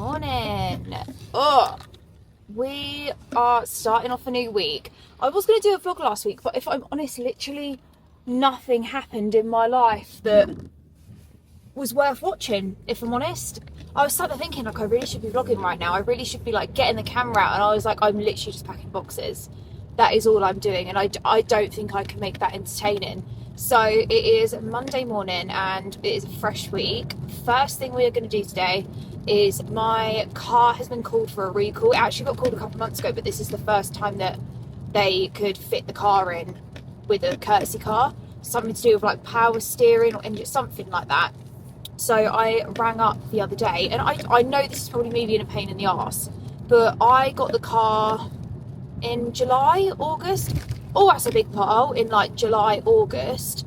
Morning. Oh, we are starting off a new week. I was going to do a vlog last week, but if I'm honest, literally nothing happened in my life that was worth watching, if I'm honest. I was sat there thinking, like, I really should be vlogging right now. I really should be, like, getting the camera out. And I was like, I'm literally just packing boxes. That is all I'm doing. And I don't think I can make that entertaining. So it is Monday morning and it is a fresh week. First thing we are going to do today is my car has been called for a recall. It actually got called a couple of months ago, but this is the first time that they could fit the car in with a courtesy car. Something to do with like power steering or engine, something like that. So I rang up the other day, and I know this is probably me being a pain in the arse, but I got the car in July, August. Oh, that's a big pothole in like July, August.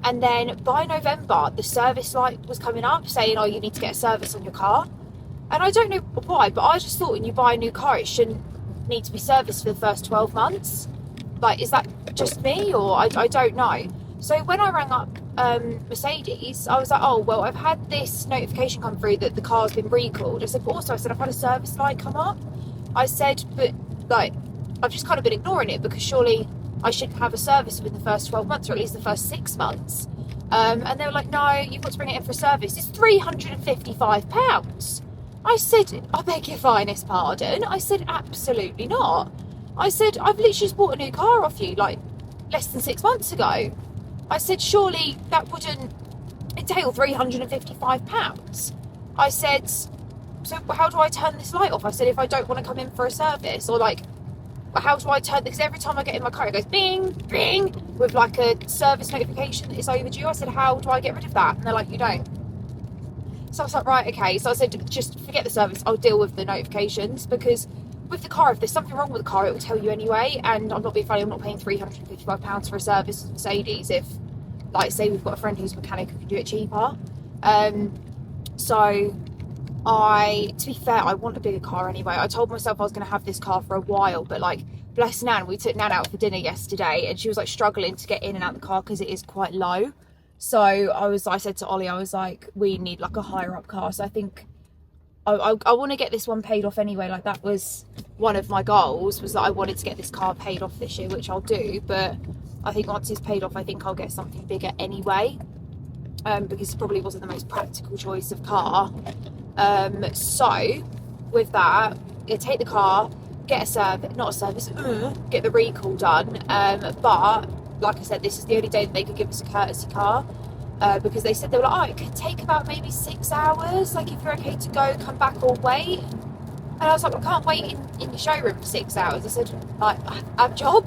And then by November, the service light was coming up saying, oh, you need to get a service on your car. And I don't know why, but I just thought when you buy a new car, it shouldn't need to be serviced for the first 12 months. Like, is that just me, or I don't know. So when I rang up Mercedes, I was like, oh, well, I've had this notification come through that the car's been recalled. I said, but also, I've had a service light come up. I said, but, like, I've just kind of been ignoring it because surely I should have a service within the first 12 months, or at least the first 6 months. And they were like, no, you've got to bring it in for a service. It's £355. I said, I beg your finest pardon. I said, absolutely not. I said, I've literally just bought a new car off you, like, less than 6 months ago. I said, surely that wouldn't entail £355. I said, so how do I turn this light off? I said, if I don't want to come in for a service, or like, how do I turn this? Because every time I get in my car, it goes bing, bing, with like a service notification that it's overdue. I said, how do I get rid of that? And they're like, you don't. So I was like, right, okay. So I said, just forget the service. I'll deal with the notifications, because with the car, if there's something wrong with the car, it will tell you anyway. And I'm not being funny, I'm not paying £355 for a service with Mercedes if, like, say we've got a friend who's a mechanic who can do it cheaper. So to be fair, I want a bigger car anyway. I told myself I was going to have this car for a while, but like, bless Nan, we took Nan out for dinner yesterday and she was like struggling to get in and out of the car because it is quite low. So I said to Ollie, I was like, we need like a higher up car. So I think I want to get this one paid off anyway. Like, that was one of my goals, was that I wanted to get this car paid off this year, which I'll do. But I think once it's paid off, I think I'll get something bigger anyway, because it probably wasn't the most practical choice of car. So with that, you take the car, get get the recall done. But like I said, this is the only day that they could give us a courtesy car, because they said, they were like, oh, it could take about maybe 6 hours, like if you're okay to go, come back or wait. And I was like, I can't wait in your showroom for 6 hours. I said, like, I have a job.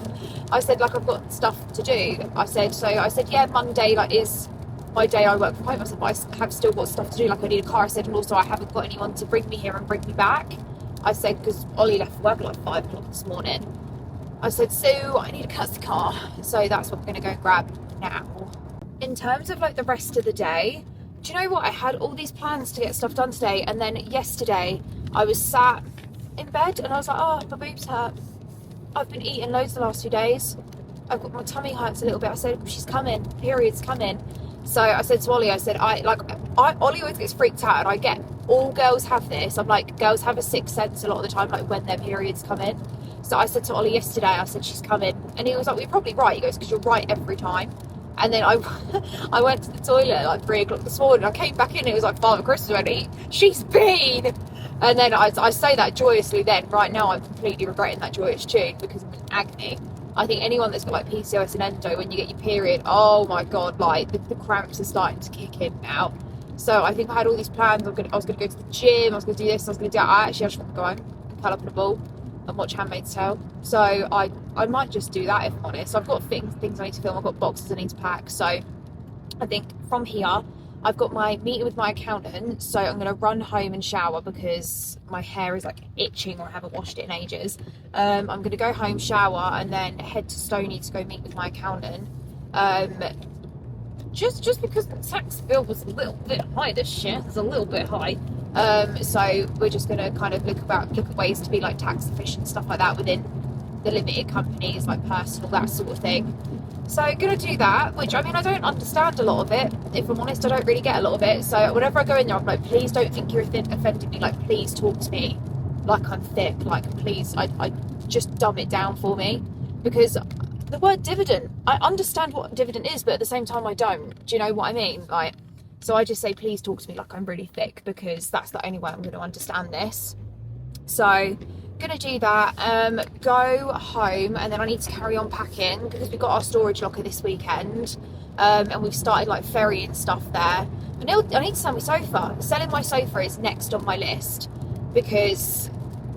I said, like, I've got stuff to do. I said, yeah, Monday, like, is my day I work from home. I said, but I have still got stuff to do, like I need a car. I said, and also I haven't got anyone to bring me here and bring me back. I said, because Ollie left for work at like 5 o'clock this morning. I said, so I need a courtesy car. So that's what I'm going to go and grab now. In terms of like the rest of the day, do you know what? I had all these plans to get stuff done today, and then yesterday I was sat in bed and I was like, oh, my boobs hurt. I've been eating loads the last 2 days. I've got, my tummy hurts a little bit. I said, she's coming, period's coming. So I said to Ollie, I said, Ollie always gets freaked out, and I get, all girls have this. I'm like, girls have a sixth sense a lot of the time, like when their periods come in. So I said to Ollie yesterday, I said, she's coming. And he was like, well, you're probably right. He goes, because you're right every time. And then I went to the toilet at like 3 o'clock this morning. I came back in, it was like Father Christmas already. She's been. And then I say that joyously then. Right now, I'm completely regretting that joyous tune because I'm in agony. I think anyone that's got like PCOS and endo, when you get your period, oh my God, like the cramps are starting to kick in now. So I think I had all these plans. I was going to go to the gym. I was going to do this. I was going to do that. I just want to go home and curl up in a ball and watch Handmaid's Tale. So I might just do that, if I'm honest. I've got things I need to film. I've got boxes I need to pack. So I think from here, I've got my meeting with my accountant. So I'm going to run home and shower because my hair is like itching, or I haven't washed it in ages. I'm going to go home, shower, and then head to Stony to go meet with my accountant. Just because the tax bill was a little bit high this year. It's a little bit high. So we're just going to kind of look at ways to be like tax efficient, stuff like that within the limited companies, like personal, that sort of thing. So gonna do that, which I mean I don't understand a lot of it. If I'm honest, I don't really get a lot of it. So whenever I go in there, I'm like, please don't think you're offending me. Like, please talk to me like I'm thick. Like, please, I just dumb it down for me, because the word dividend, I understand what dividend is, but at the same time I don't. Do you know what I mean? Like, so I just say, please talk to me like I'm really thick, because that's the only way I'm going to understand this. So gonna do that, go home, and then I need to carry on packing because we've got our storage locker this weekend, and we've started like ferrying stuff there. I need to sell my sofa. Selling my sofa is next on my list, because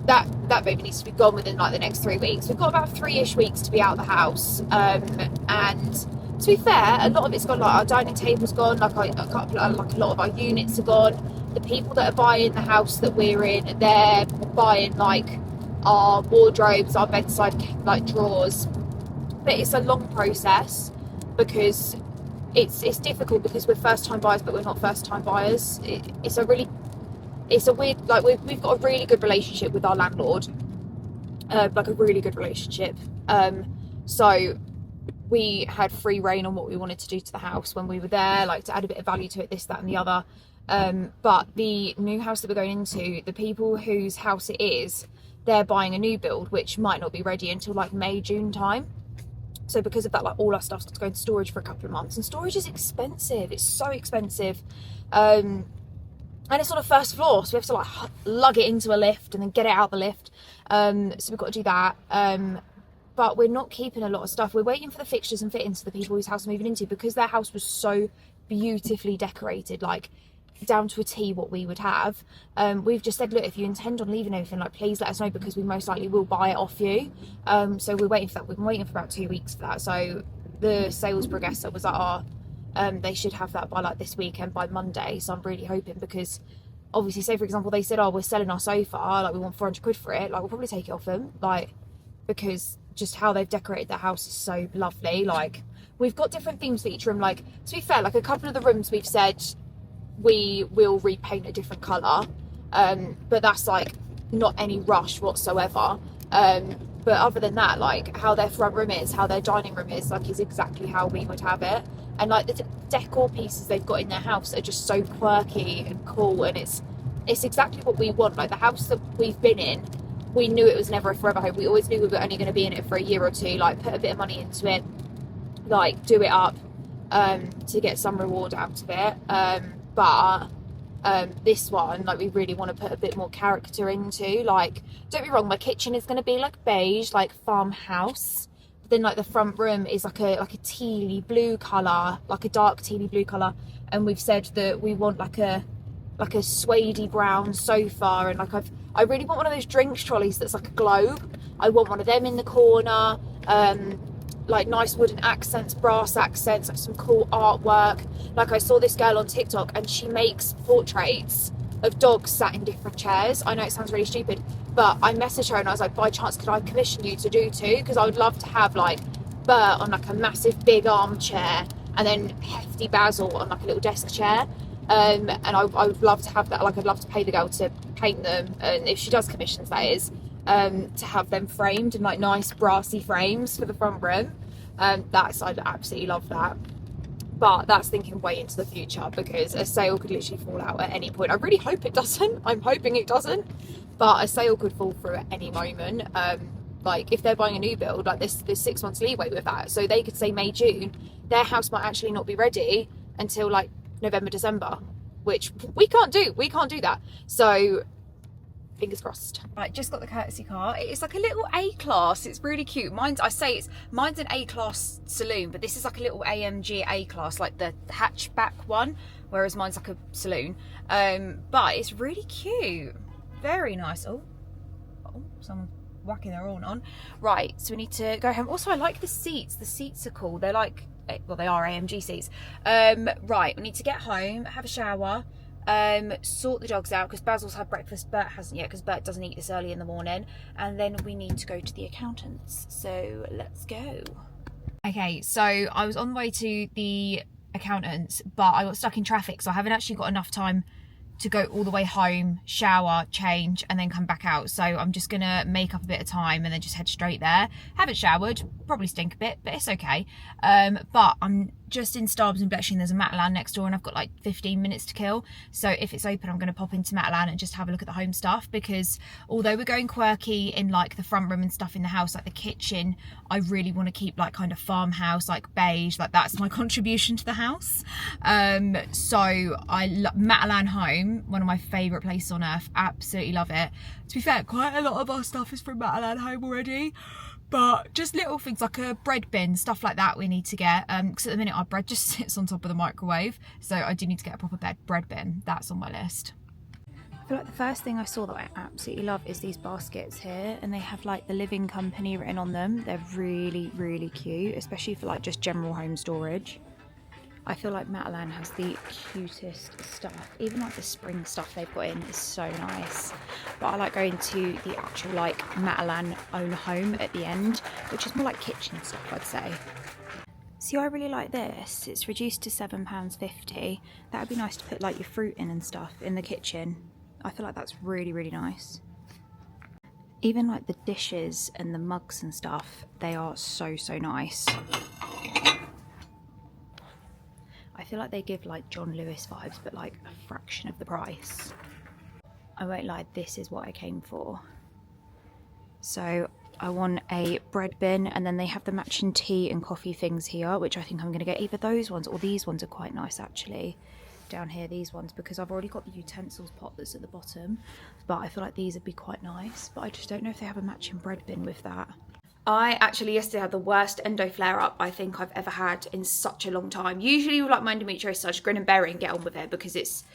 that baby needs to be gone within like the next 3 weeks. We've got about 3-ish weeks to be out of the house, and to be fair, a lot of it's gone. Like, our dining table's gone, like a lot of our units are gone. The people that are buying the house that we're in, they're buying like our wardrobes, our bedside like drawers. But it's a long process, because it's difficult, because we're first time buyers, but we're not first time buyers. It's a weird, like, we've got a really good relationship with our landlord, like a really good relationship. So we had free reign on what we wanted to do to the house when we were there, like to add a bit of value to it, this, that and the other. But the new house that we're going into, the people whose house it is, they're buying a new build, which might not be ready until like May, June time. So because of that, like, all our stuff's got to go into storage for a couple of months, and storage is expensive. It's so expensive. And it's on a first floor, so we have to like lug it into a lift and then get it out the lift. So we've got to do that. But we're not keeping a lot of stuff. We're waiting for the fixtures and fittings for the people whose house we're moving into, because their house was so beautifully decorated, like down to a T what we would have. We've just said, look, if you intend on leaving everything, like, please let us know, because we most likely will buy it off you. So we're waiting for that. We've been waiting for about 2 weeks for that. So the sales progressor was like, they should have that by like this weekend, by Monday. So I'm really hoping, because obviously, say for example, they said, oh, we're selling our sofa, like we want 400 quid for it, like we'll probably take it off them, like, because just how they've decorated the house is so lovely. Like, we've got different themes for each room. Like, to be fair, like a couple of the rooms we've said we will repaint a different colour, but that's like not any rush whatsoever. But other than that, like, how their front room is, how their dining room is, like, is exactly how we would have it. And like the decor pieces they've got in their house are just so quirky and cool, and it's exactly what we want. Like, the house that we've been in, we knew it was never a forever home. We always knew we were only going to be in it for a year or two, like put a bit of money into it, like do it up, to get some reward out of it. But this one, like, we really want to put a bit more character into. Like, don't be wrong, my kitchen is going to be like beige, like farmhouse. Then like the front room is like a tealy blue colour, like a dark tealy blue colour. And we've said that we want like a suede brown sofa, and like I really want one of those drinks trolleys that's like a globe. I want one of them in the corner. Like nice wooden accents, brass accents, like some cool artwork. Like, I saw this girl on TikTok, and she makes portraits of dogs sat in different chairs. I know it sounds really stupid, but I messaged her and I was like, by chance, could I commission you to do too? Because I would love to have like Bert on like a massive big armchair, and then hefty Basil on like a little desk chair. And I would love to have that. Like, I'd love to pay the girl to paint them, and if she does commissions, that is, to have them framed in like nice brassy frames for the front room. I'd absolutely love that. But that's thinking way into the future, because a sale could literally fall out at any point. I really hope it doesn't. I'm hoping it doesn't, but a sale could fall through at any moment. Like, if they're buying a new build, like, there's 6 months leeway with that, so they could say May, June. Their house might actually not be ready until like November, December, which we can't do that. So fingers crossed. Right, just got the courtesy car. It's like a little A-class. It's really cute. Mine's an A-class saloon, but this is like a little AMG A-class, like the hatchback one, whereas mine's like a saloon. But it's really cute. Very nice. Oh, someone whacking their horn on. Right, so we need to go home. Also, I like the seats. The seats are cool. They're like, well, they are AMG seats. Right, we need to get home, have a shower, sort the dogs out, because Basil's had breakfast, Bert hasn't yet, because Bert doesn't eat this early in the morning, and then we need to go to the accountants. So let's go. Okay, so I was on the way to the accountants, but I got stuck in traffic, so I haven't actually got enough time to go all the way home, shower, change, and then come back out. So I'm just gonna make up a bit of time and then just head straight there. Haven't showered, probably stink a bit, but it's okay. But I'm just in Starbs and Bletching. There's a Matalan next door and I've got like 15 minutes to kill. So if it's open, I'm gonna pop into Matalan and just have a look at the home stuff, because although we're going quirky in like the front room and stuff in the house, like the kitchen, I really want to keep like kind of farmhouse, like beige, like that's my contribution to the house. So Matalan Home, one of my favourite places on earth, absolutely love it. To be fair, quite a lot of our stuff is from Matalan Home already, but just little things like a bread bin, stuff like that we need to get, because at the minute our bread just sits on top of the microwave, so I do need to get a proper bread bin. That's on my list. I feel like the first thing I saw that I absolutely love is these baskets here, and they have like the Living Company written on them. They're really, really cute, especially for like just general home storage. I feel like Matalan has the cutest stuff. Even like the spring stuff they've got in is so nice. But I like going to the actual like Matalan own home at the end, which is more like kitchen stuff, I'd say. See, I really like this. It's reduced to £7.50. That would be nice to put like your fruit in and stuff in the kitchen. I feel like that's really, really nice. Even like the dishes and the mugs and stuff, they are so, so nice. I feel like they give like John Lewis vibes, but like a fraction of the price. I won't lie, this is what I came for. So I want a bread bin, and then they have the matching tea and coffee things here, which I think I'm going to get either those ones or these ones are quite nice actually. Down here, these ones, because I've already got the utensils pot that's at the bottom, but I feel like these would be quite nice, but I just don't know if they have a matching bread bin with that. I actually yesterday had the worst endo flare-up I think I've ever had in such a long time. Usually with like my endometriosis, I just grin and bear it and get on with it, because it's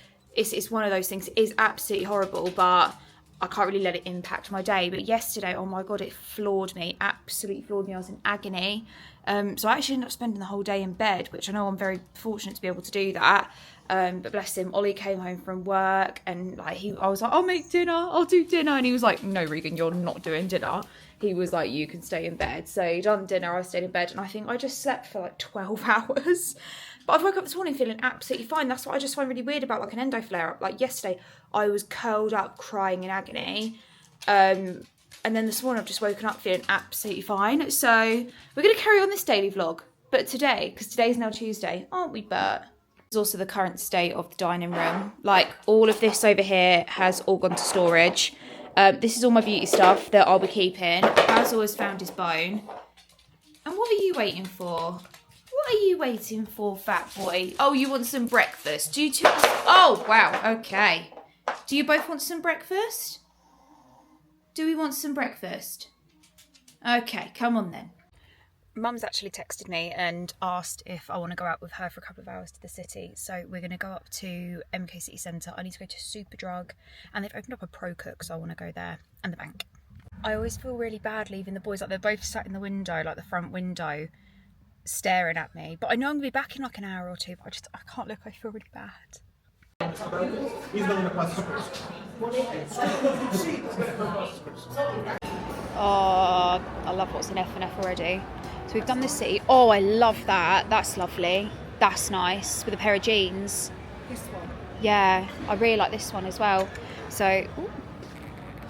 one of those things. It is absolutely horrible, but I can't really let it impact my day. But yesterday, oh my god, it floored me, absolutely floored me. I was in agony. So I actually ended up spending the whole day in bed, which I know I'm very fortunate to be able to do that. But bless him, Ollie came home from work, and like I was like, I'll make dinner, I'll do dinner, and he was like, no Regan, you're not doing dinner. He was like, you can stay in bed. So he done dinner, I stayed in bed, and I think I just slept for like 12 hours. But I've woke up this morning feeling absolutely fine. That's what I just find really weird about like an endo flare up. Like yesterday, I was curled up crying in agony. And then this morning I've just woken up feeling absolutely fine. So we're going to carry on this daily vlog. But today, because today's now Tuesday, aren't we, Bert? There's also the current state of the dining room. Like all of this over here has all gone to storage. This is all my beauty stuff that I'll be keeping. Basil has found his bone. And what are you waiting for? What are you waiting for, fat boy? Oh, you want some breakfast? Do you two? Oh, wow. Okay. Do you both want some breakfast? Do we want some breakfast? Okay, come on then. Mum's actually texted me and asked if I want to go out with her for a couple of hours to the city. So we're going to go up to MK City Centre. I need to go to Superdrug, and they've opened up a Pro Cook, so I want to go there, and the bank. I always feel really bad leaving the boys. Like they're both sat in the window, like the front window, staring at me. But I know I'm going to be back in like an hour or two, but I can't look. I feel really bad. Oh, I love what's in F&F already. So we've done the city. Oh, I love that. That's lovely. That's nice. With a pair of jeans. This one? Yeah, I really like this one as well. So, ooh,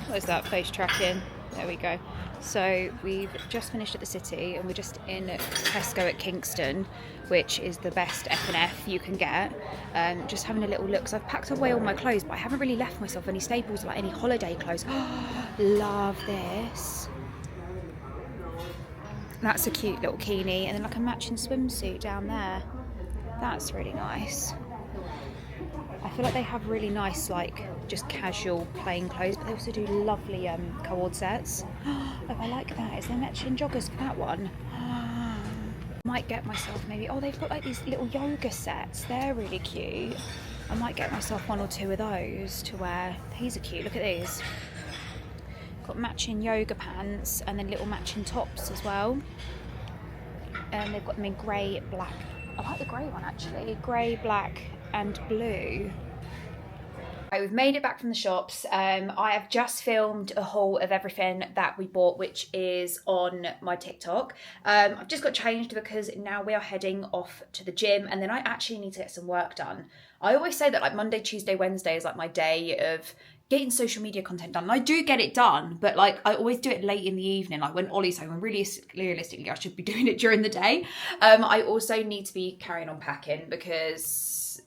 what is that? Face tracking. There we go. So we've just finished at the city, and we're just in Tesco at Kingston, which is the best F&F you can get. Just having a little look, because I've packed away all my clothes, but I haven't really left myself any staples, like any holiday clothes. Love this. That's a cute little bikini, and then like a matching swimsuit down there. That's really nice. I feel like they have really nice, like, just casual plain clothes, but they also do lovely co-ord sets. Oh, I like that. Is there matching joggers for that one? Might get myself maybe... Oh, they've got like these little yoga sets. They're really cute. I might get myself one or two of those to wear. These are cute. Look at these. Got matching yoga pants and then little matching tops as well. And they've got them in grey, black. I like the grey one actually. Grey, black and blue. We've made it back from the shops. I have just filmed a haul of everything that we bought, which is on my TikTok. I've just got changed because now we are heading off to the gym, and then I actually need to get some work done. I always say that like Monday, Tuesday, Wednesday is like my day of getting social media content done. And I do get it done, but like I always do it late in the evening, like when Ollie's home, and really realistically I should be doing it during the day. I also need to be carrying on packing because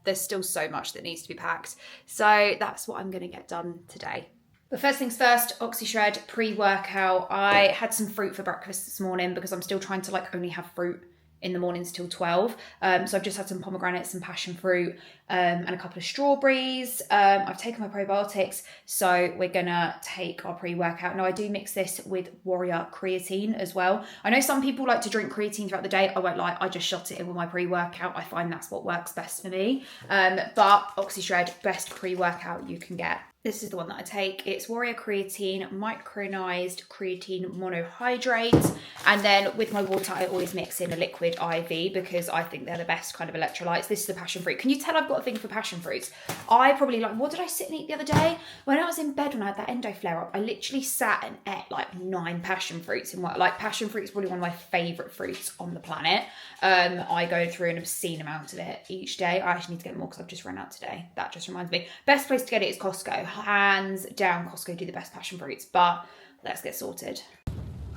there's still so much that needs to be packed. So that's what I'm going to get done today. But first things first, OxyShred pre-workout. I had some fruit for breakfast this morning because I'm still trying to like only have fruit in the mornings till 12. So I've just had some pomegranates, some passion fruit, and a couple of strawberries. I've taken my probiotics, so we're gonna take our pre-workout. Now I do mix this with Warrior creatine as well. I know some people like to drink creatine throughout the day. I won't lie, I just shot it in with my pre-workout. I find that's what works best for me. But OxyShred, best pre-workout you can get. This is the one that I take. It's Warrior Creatine, micronized creatine monohydrate. And then with my water, I always mix in a liquid IV because I think they're the best kind of electrolytes. This is the passion fruit. Can you tell I've got a thing for passion fruits? I probably like, what did I sit and eat the other day? When I was in bed when I had that endo flare up, I literally sat and ate like 9 passion fruits in one. Like passion fruit is probably one of my favorite fruits on the planet. I go through an obscene amount of it each day. I actually need to get more because I've just run out today. That just reminds me. Best place to get it is Costco. Hands down, Costco do the best passion fruits, but let's get sorted.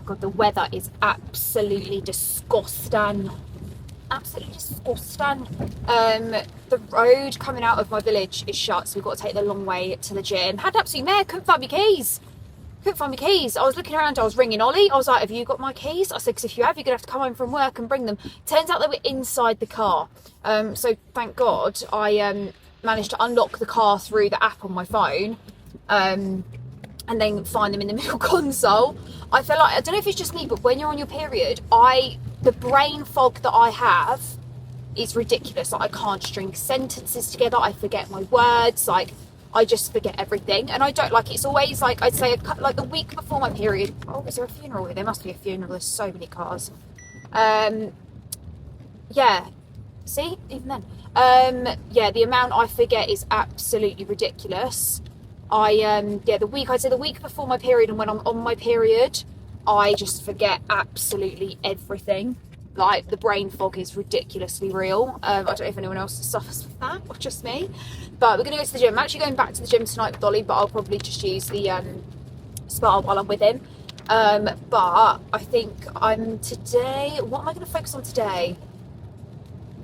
God, the weather is absolutely disgusting. Absolutely disgusting. The road coming out of my village is shut, so we've got to take the long way to the gym. Had absolutely mare, couldn't find my keys. I was looking around, I was ringing Ollie. I was like, have you got my keys? I said, because if you have, you're going to have to come home from work and bring them. Turns out they were inside the car. So thank God I managed to unlock the car through the app on my phone and then find them in the middle console. I feel like, I don't know if it's just me, but when you're on your period, the brain fog that I have is ridiculous. Like I can't string sentences together. I forget my words. Like I just forget everything. And I don't like, it's always like, I'd say like the week before my period. Oh, is there a funeral here? There must be a funeral. There's so many cars. Yeah. See, even then. Yeah, the amount I forget is absolutely ridiculous. I'd say the week before my period and when I'm on my period, I just forget absolutely everything. Like the brain fog is ridiculously real. I don't know if anyone else suffers with that or just me, but we're gonna go to the gym. I'm actually going back to the gym tonight with Dolly, but I'll probably just use the spa while I'm with him. But I think today, what am I going to focus on today?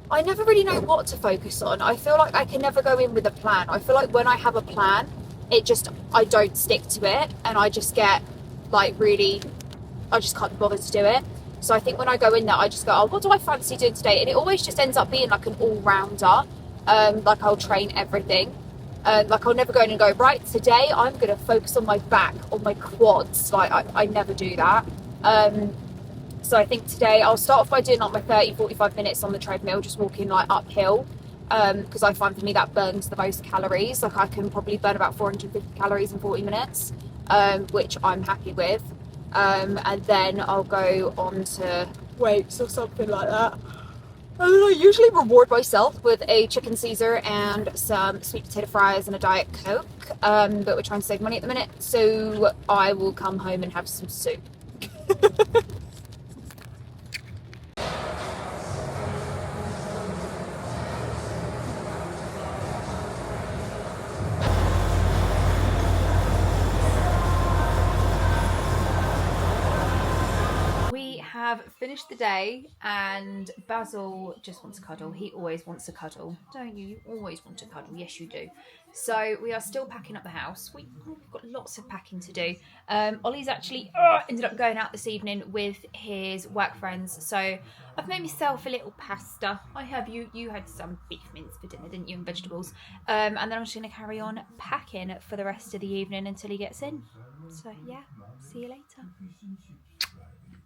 I never really know what to focus on. I feel like I can never go in with a plan. I feel like when I have a plan, I don't stick to it, and I just get like I just can't be bothered to do it. So I think when I go in there, I just go, oh, what do I fancy doing today? And it always just ends up being like an all-rounder. Like I'll train everything. Like I'll never go in and go, right, today I'm going to focus on my back, on my quads. Like I never do that. So I think today I'll start off by doing like my 30-45 minutes on the treadmill, just walking like uphill. Because I find for me that burns the most calories. Like I can probably burn about 450 calories in 40 minutes, which I'm happy with. And then I'll go on to weights or something like that. And then I usually reward myself with a chicken Caesar and some sweet potato fries and a Diet Coke. But we're trying to save money at the minute, so I will come home and have some soup. Have finished the day and Basil just wants to cuddle. He always wants to cuddle, don't you? You always want to cuddle. Yes, you do. So we are still packing up the house. We've got lots of packing to do. Ollie's actually ended up going out this evening with his work friends. So I've made myself a little pasta. I have you had some beef mince for dinner, didn't you, and vegetables. And then I'm just going to carry on packing for the rest of the evening until he gets in. So yeah, see you later.